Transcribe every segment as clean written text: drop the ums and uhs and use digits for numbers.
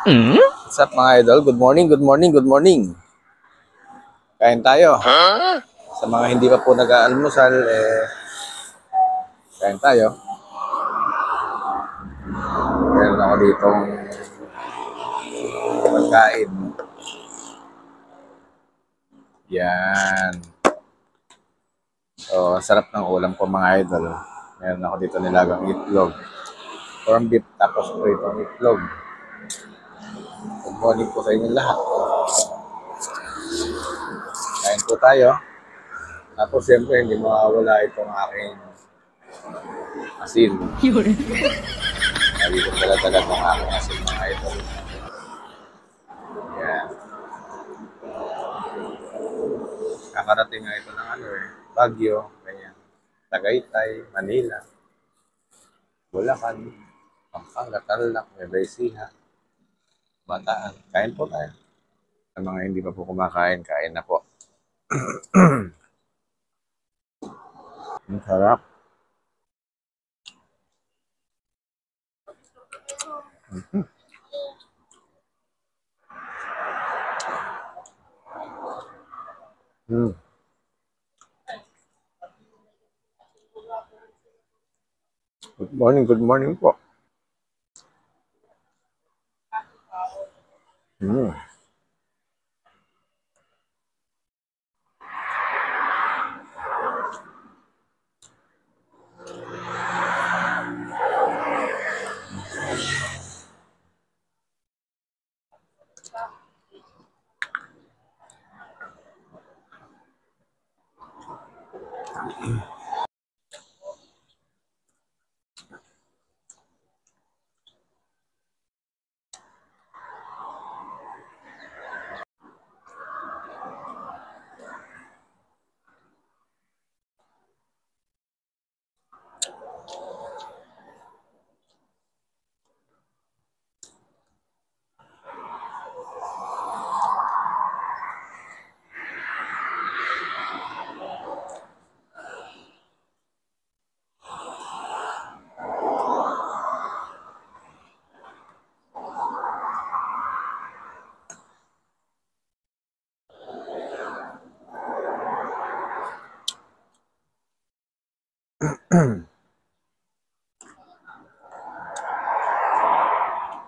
What's up mga idol? Good morning, good morning, good morning. Kain tayo. Sa mga hindi pa po nag-aalmusal, kain tayo. Meron ako ditong pagkain. Yan. So, sarap ng ulam ko mga idol. Meron ako dito nilagang itlog. Corn beef tapos pritong itlog. Good morning po sa inyo lahat. Kain po tayo. Tapos siyempre hindi mawawala itong aking asin. Lagi ko dala-dala ng aking asin mga idol. Yan. Kakarating nga ito ng Baguio, ganyan. Tagaytay, Manila, Bulacan, Pampanga, Tarlac, Nueva Ecija, Bataan. Kain po tayo. Sa mga hindi pa po kumakain, kain na po. Ang sarap. Good morning po.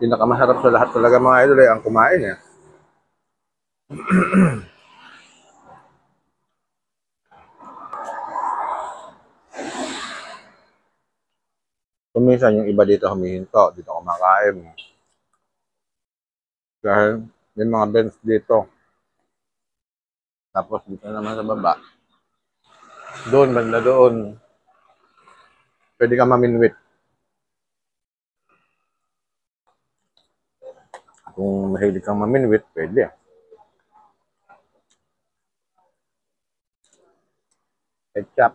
Pinakamasarap sa lahat talaga mga idol ay ang kumain eh. Kuminsan yung iba dito humihinto, dito kumakain. Dahil may mga bench dito. Tapos dito naman sa baba. Doon, banda doon. Pwede ka maminwit. Kung mahilig kang maminwit, pwede. Ketchup.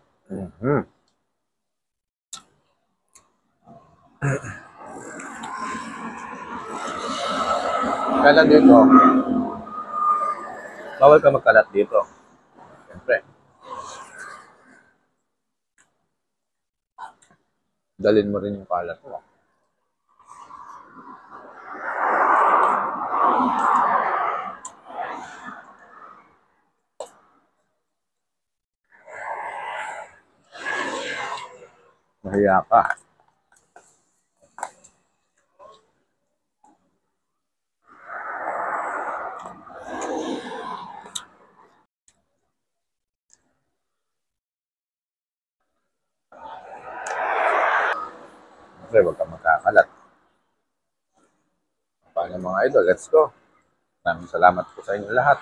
Kala dito, bawal ka magkalat dito. Siyempre. Dalin mo rin yung kalat mo. Mahiya ka. Siyempre, huwag kang magkakalat. Paano mga idol? Let's go. Maraming salamat po sa inyo lahat.